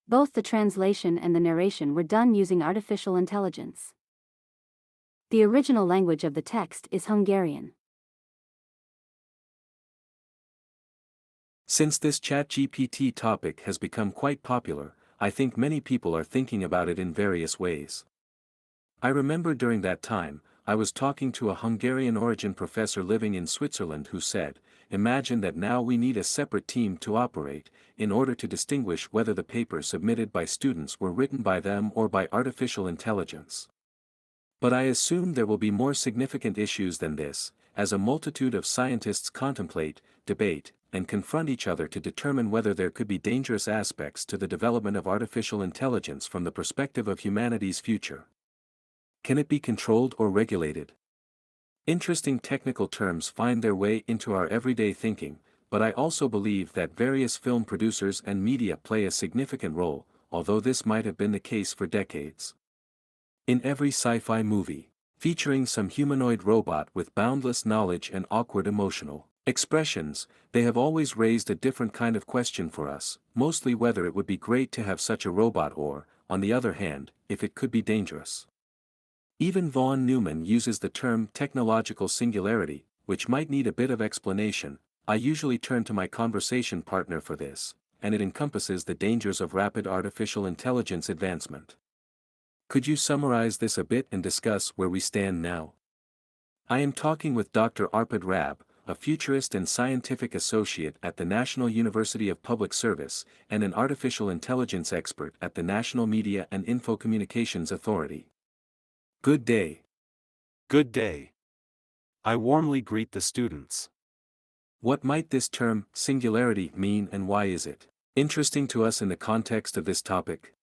Both the translation and the narration were done using artificial intelligence. The original language of the text is Hungarian. Since this ChatGPT topic has become quite popular, I think many people are thinking about it in various ways. I remember during that time, I was talking to a Hungarian origin professor living in Switzerland who said, "Imagine that now we need a separate team to operate, in order to distinguish whether the papers submitted by students were written by them or by artificial intelligence." But I assume there will be more significant issues than this, as a multitude of scientists contemplate, debate, and confront each other to determine whether there could be dangerous aspects to the development of artificial intelligence from the perspective of humanity's future. Can it be controlled or regulated? Interesting technical terms find their way into our everyday thinking, but I also believe that various film producers and media play a significant role, although this might have been the case for decades. In every sci-fi movie, featuring some humanoid robot with boundless knowledge and awkward emotional expressions, they have always raised a different kind of question for us, mostly whether it would be great to have such a robot or, on the other hand, if it could be dangerous. Even von Neumann uses the term technological singularity, which might need a bit of explanation. I usually turn to my conversation partner for this, and it encompasses the dangers of rapid artificial intelligence advancement. Could you summarize this a bit and discuss where we stand now? I am talking with Dr. Árpád Rab, a futurist and scientific associate at the National University of Public Service, and an artificial intelligence expert at the National Media and Infocommunications Authority. Good day. Good day. I warmly greet the students. What might this term, singularity, mean and why is it interesting to us in the context of this topic?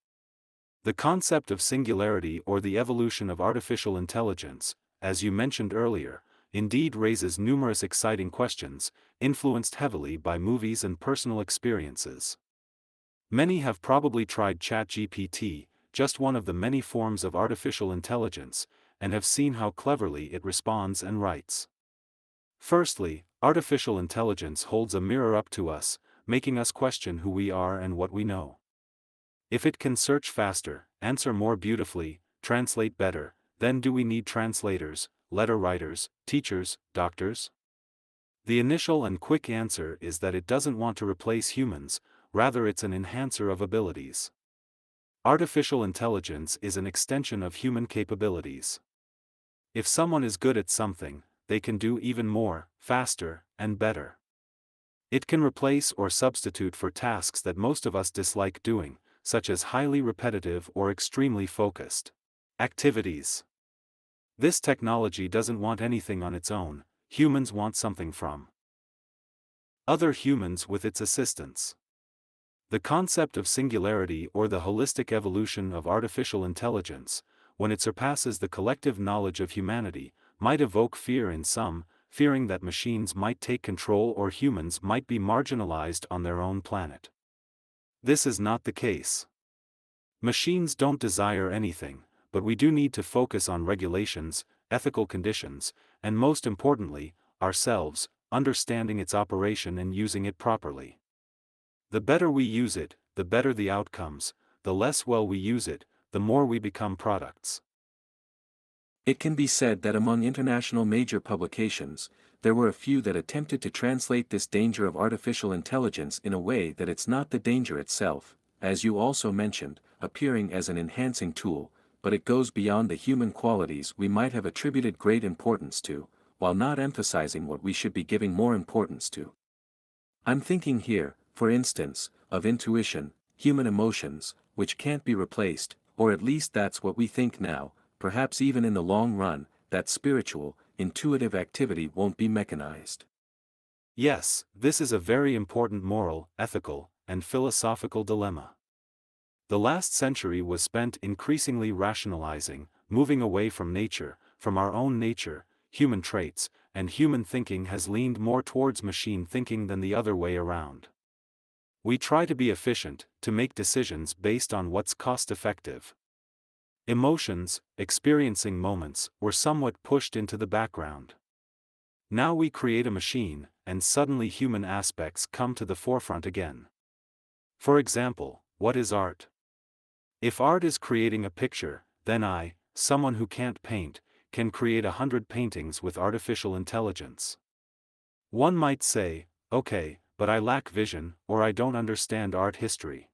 The concept of singularity or the evolution of artificial intelligence, as you mentioned earlier, indeed raises numerous exciting questions, influenced heavily by movies and personal experiences. Many have probably tried ChatGPT, just one of the many forms of artificial intelligence, and have seen how cleverly it responds and writes. Firstly, artificial intelligence holds a mirror up to us, making us question who we are and what we know. If it can search faster, answer more beautifully, translate better, then do we need translators, letter writers, teachers, doctors? The initial and quick answer is that it doesn't want to replace humans, rather it's an enhancer of abilities. Artificial intelligence is an extension of human capabilities. If someone is good at something, they can do even more, faster, and better. It can replace or substitute for tasks that most of us dislike doing, such as highly repetitive or extremely focused activities. This technology doesn't want anything on its own, humans want something from other humans with its assistance. The concept of singularity or the holistic evolution of artificial intelligence, when it surpasses the collective knowledge of humanity, might evoke fear in some, fearing that machines might take control or humans might be marginalized on their own planet. This is not the case. Machines don't desire anything, but we do need to focus on regulations, ethical conditions, and most importantly, ourselves, understanding its operation and using it properly. The better we use it, the better the outcomes, the less well we use it, the more we become products. It can be said that among international major publications, there were a few that attempted to translate this danger of artificial intelligence in a way that it's not the danger itself, as you also mentioned, appearing as an enhancing tool, but it goes beyond the human qualities we might have attributed great importance to, while not emphasizing what we should be giving more importance to. I'm thinking here, for instance, of intuition, human emotions, which can't be replaced, or at least that's what we think now. Perhaps even in the long run, that spiritual, intuitive activity won't be mechanized. Yes, this is a very important moral, ethical, and philosophical dilemma. The last century was spent increasingly rationalizing, moving away from nature, from our own nature, human traits, and human thinking has leaned more towards machine thinking than the other way around. We try to be efficient, to make decisions based on what's cost-effective. Emotions, experiencing moments, were somewhat pushed into the background. Now we create a machine, and suddenly human aspects come to the forefront again. For example, what is art? If art is creating a picture, then I, someone who can't paint, can create 100 paintings with artificial intelligence. One might say, okay, but I lack vision, or I don't understand art history.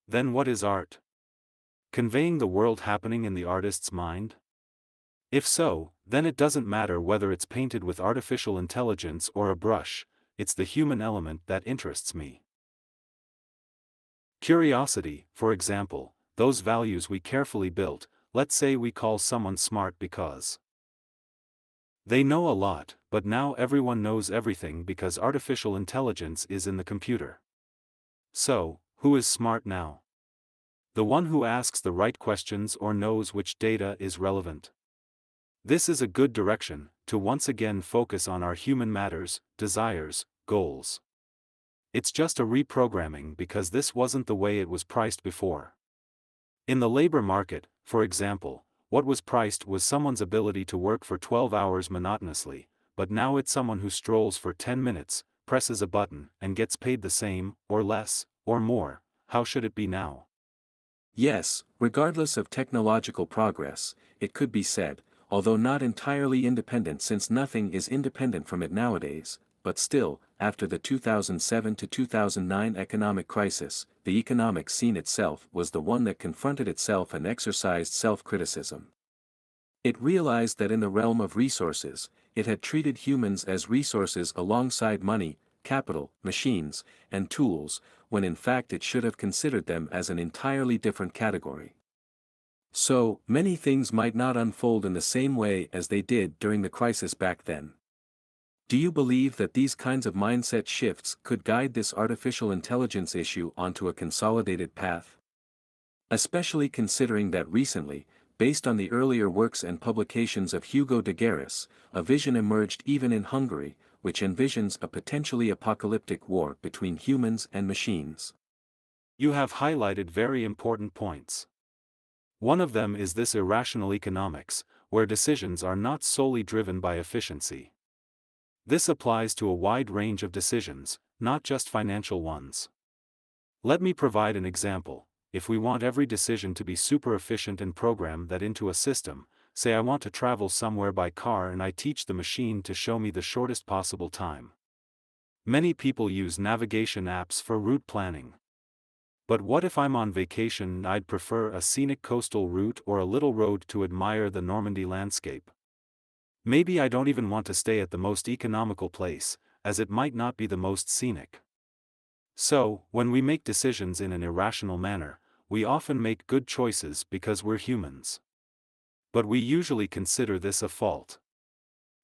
Then what is art? Conveying the world happening in the artist's mind? If so, then it doesn't matter whether it's painted with artificial intelligence or a brush, it's the human element that interests me. Curiosity, for example, those values we carefully built. Let's say we call someone smart because they know a lot, but now everyone knows everything because artificial intelligence is in the computer. So, who is smart now? The one who asks the right questions or knows which data is relevant. This is a good direction, to once again focus on our human matters, desires, goals. It's just a reprogramming because this wasn't the way it was priced before. In the labor market, for example, what was priced was someone's ability to work for 12 hours monotonously, but now it's someone who strolls for 10 minutes, presses a button, and gets paid the same, or less, or more. How should it be now? Yes, regardless of technological progress, it could be said, although not entirely independent since nothing is independent from it nowadays, but still, after the 2007 to 2009 economic crisis, the economic scene itself was the one that confronted itself and exercised self-criticism. It realized that in the realm of resources, it had treated humans as resources alongside money, capital, machines, and tools, when in fact it should have considered them as an entirely different category. So, many things might not unfold in the same way as they did during the crisis back then. Do you believe that these kinds of mindset shifts could guide this artificial intelligence issue onto a consolidated path? Especially considering that recently, based on the earlier works and publications of Hugo de Garis, a vision emerged even in Hungary, which envisions a potentially apocalyptic war between humans and machines. You have highlighted very important points. One of them is this irrational economics, where decisions are not solely driven by efficiency. This applies to a wide range of decisions, not just financial ones. Let me provide an example. If we want every decision to be super efficient and program that into a system, say I want to travel somewhere by car and I teach the machine to show me the shortest possible time. Many people use navigation apps for route planning. But what if I'm on vacation and I'd prefer a scenic coastal route or a little road to admire the Normandy landscape? Maybe I don't even want to stay at the most economical place, as it might not be the most scenic. So, when we make decisions in an irrational manner, we often make good choices because we're humans. But we usually consider this a fault.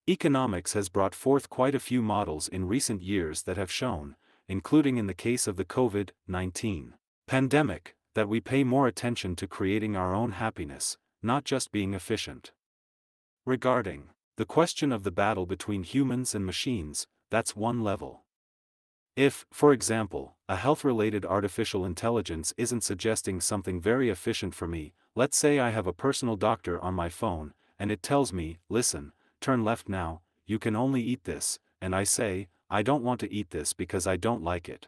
Economics has brought forth quite a few models in recent years that have shown, including in the case of the COVID-19 pandemic, that we pay more attention to creating our own happiness, not just being efficient. Regarding the question of the battle between humans and machines, that's one level. If, for example, a health-related artificial intelligence isn't suggesting something very efficient for me, let's say I have a personal doctor on my phone, and it tells me, listen, turn left now, you can only eat this, and I say, I don't want to eat this because I don't like it.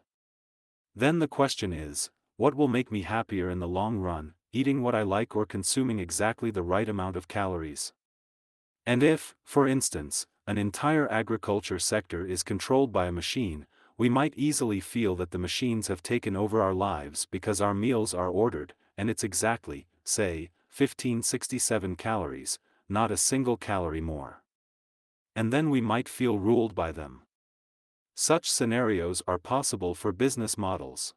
Then the question is, what will make me happier in the long run, eating what I like or consuming exactly the right amount of calories? And if, for instance, an entire agriculture sector is controlled by a machine, we might easily feel that the machines have taken over our lives because our meals are ordered, and it's exactly, say, 1567 calories, not a single calorie more. And then we might feel ruled by them. Such scenarios are possible for business models.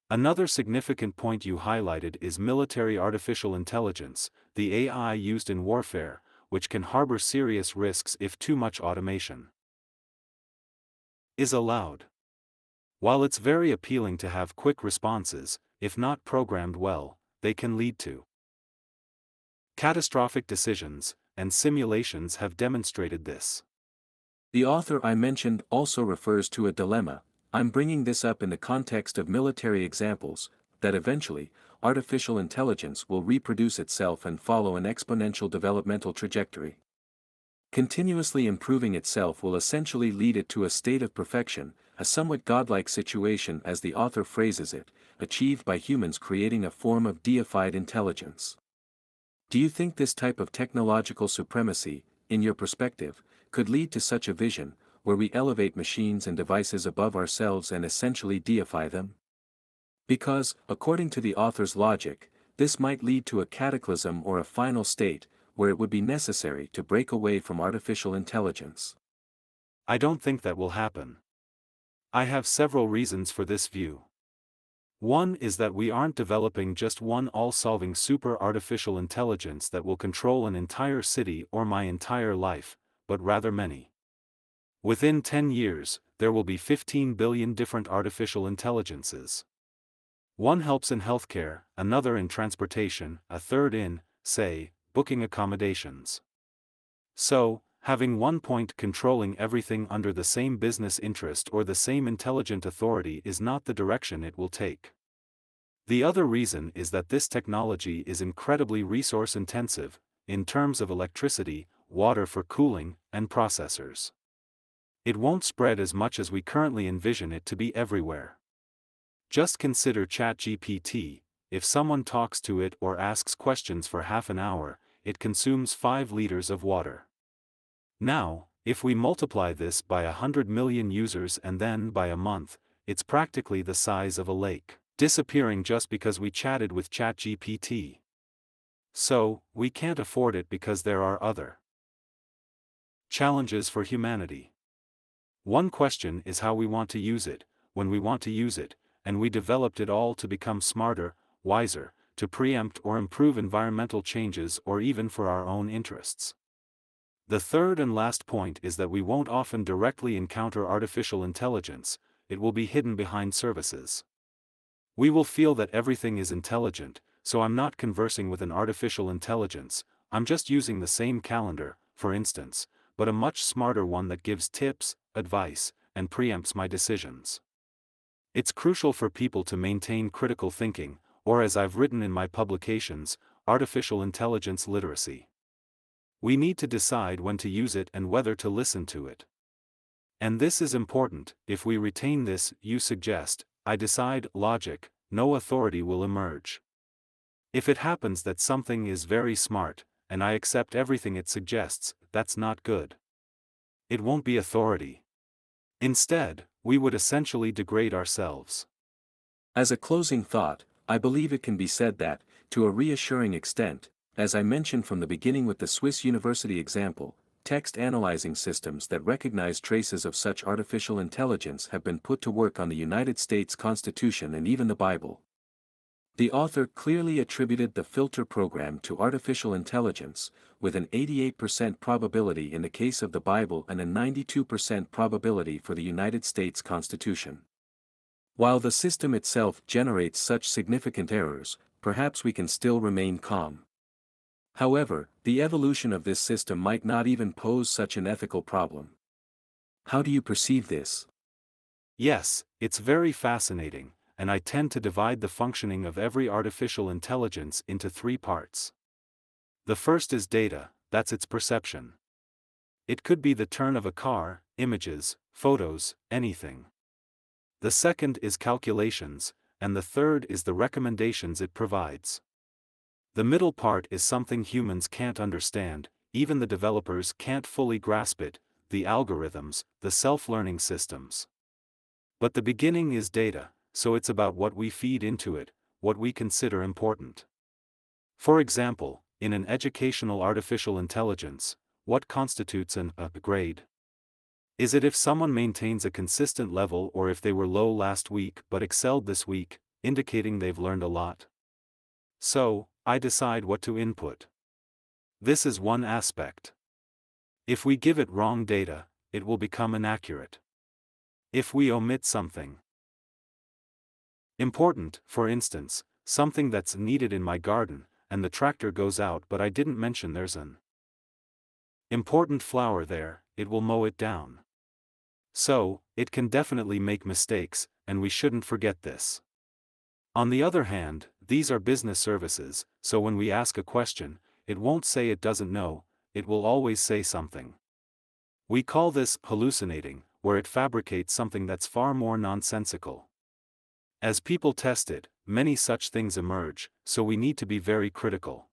Another significant point you highlighted is military artificial intelligence, the AI used in warfare, which can harbor serious risks if too much automation is allowed. While it's very appealing to have quick responses, if not programmed well, they can lead to catastrophic decisions, and simulations have demonstrated this. The author I mentioned also refers to a dilemma. I'm bringing this up in the context of military examples, that eventually, artificial intelligence will reproduce itself and follow an exponential developmental trajectory. Continuously improving itself will essentially lead it to a state of perfection, a somewhat godlike situation as the author phrases it, achieved by humans creating a form of deified intelligence. Do you think this type of technological supremacy, in your perspective, could lead to such a vision, where we elevate machines and devices above ourselves and essentially deify them? Because, according to the author's logic, this might lead to a cataclysm or a final state, where it would be necessary to break away from artificial intelligence. I don't think that will happen. I have several reasons for this view. One is that we aren't developing just one all-solving super artificial intelligence that will control an entire city or my entire life, but rather many. Within 10 years, there will be 15 billion different artificial intelligences. One helps in healthcare, another in transportation, a third in, say, booking accommodations. So, having one point controlling everything under the same business interest or the same intelligent authority is not the direction it will take. The other reason is that this technology is incredibly resource-intensive, in terms of electricity, water for cooling, and processors. It won't spread as much as we currently envision it to be everywhere. Just consider ChatGPT. If someone talks to it or asks questions for half an hour, it consumes 5 liters of water. Now, if we multiply this by 100 million users and then by a month, it's practically the size of a lake, disappearing just because we chatted with ChatGPT. So, we can't afford it because there are other challenges for humanity. One question is how we want to use it, when we want to use it, and we developed it all to become smarter, wiser, to preempt or improve environmental changes or even for our own interests. The third and last point is that we won't often directly encounter artificial intelligence, it will be hidden behind services. We will feel that everything is intelligent, so I'm not conversing with an artificial intelligence, I'm just using the same calendar, for instance, but a much smarter one that gives tips, advice, and preempts my decisions. It's crucial for people to maintain critical thinking, or as I've written in my publications, artificial intelligence literacy. We need to decide when to use it and whether to listen to it. And this is important. If we retain this, you suggest, I decide, logic, no authority will emerge. If it happens that something is very smart, and I accept everything it suggests, that's not good. It won't be authority. Instead, we would essentially degrade ourselves. As a closing thought, I believe it can be said that, to a reassuring extent, as I mentioned from the beginning with the Swiss university example, text analyzing systems that recognize traces of such artificial intelligence have been put to work on the United States Constitution and even the Bible. The author clearly attributed the filter program to artificial intelligence, with an 88% probability in the case of the Bible and a 92% probability for the United States Constitution. While the system itself generates such significant errors, perhaps we can still remain calm. However, the evolution of this system might not even pose such an ethical problem. How do you perceive this? Yes, it's very fascinating, and I tend to divide the functioning of every artificial intelligence into 3 parts. The first is data, that's its perception. It could be the turn of a car, images, photos, anything. The second is calculations, and the third is the recommendations it provides. The middle part is something humans can't understand, even the developers can't fully grasp it, the algorithms, the self-learning systems. But the beginning is data, so it's about what we feed into it, what we consider important. For example, in an educational artificial intelligence, what constitutes an upgrade? Is it if someone maintains a consistent level or if they were low last week but excelled this week, indicating they've learned a lot? So, I decide what to input. This is one aspect. If we give it wrong data, it will become inaccurate. If we omit something important, for instance, something that's needed in my garden, and the tractor goes out but I didn't mention there's an important flower there, it will mow it down. So, it can definitely make mistakes, and we shouldn't forget this. On the other hand, these are business services, so when we ask a question, it won't say it doesn't know, it will always say something. We call this hallucinating, where it fabricates something that's far more nonsensical. As people test it, many such things emerge, so we need to be very critical.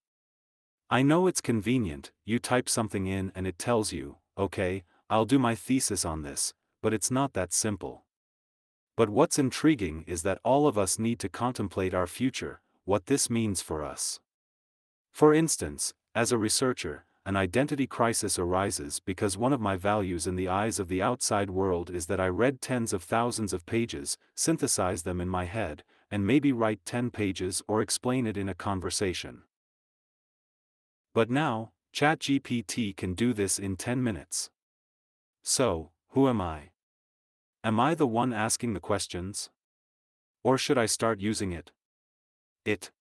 I know it's convenient, you type something in and it tells you, okay, I'll do my thesis on this, but it's not that simple. But what's intriguing is that all of us need to contemplate our future, what this means for us. For instance, as a researcher, an identity crisis arises because one of my values in the eyes of the outside world is that I read tens of thousands of pages, synthesize them in my head, and maybe write 10 pages or explain it in a conversation. But now, ChatGPT can do this in 10 minutes. So, who am I? Am I the one asking the questions? Or should I start using it? It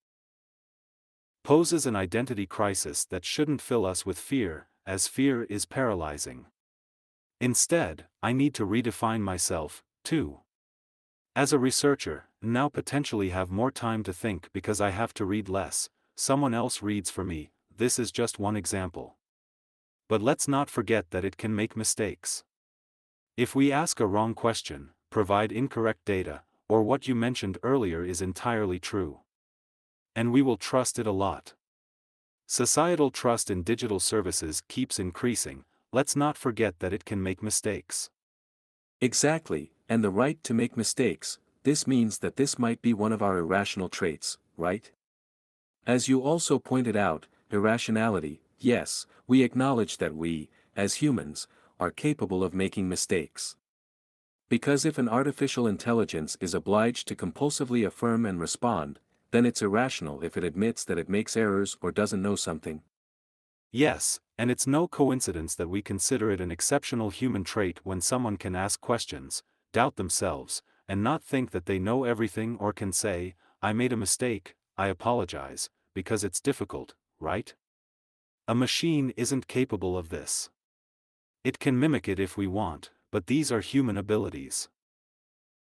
poses an identity crisis that shouldn't fill us with fear, as fear is paralyzing. Instead, I need to redefine myself, too. As a researcher, now potentially have more time to think because I have to read less, someone else reads for me, this is just one example. But let's not forget that it can make mistakes. If we ask a wrong question, provide incorrect data, or what you mentioned earlier is entirely true. And we will trust it a lot. Societal trust in digital services keeps increasing, let's not forget that it can make mistakes. Exactly, and the right to make mistakes, this means that this might be one of our irrational traits, right? As you also pointed out, irrationality, yes, we acknowledge that we, as humans, are capable of making mistakes. Because if an artificial intelligence is obliged to compulsively affirm and respond, then it's irrational if it admits that it makes errors or doesn't know something. Yes, and it's no coincidence that we consider it an exceptional human trait when someone can ask questions, doubt themselves, and not think that they know everything or can say, I made a mistake, I apologize, because it's difficult, right? A machine isn't capable of this. It can mimic it if we want, but these are human abilities.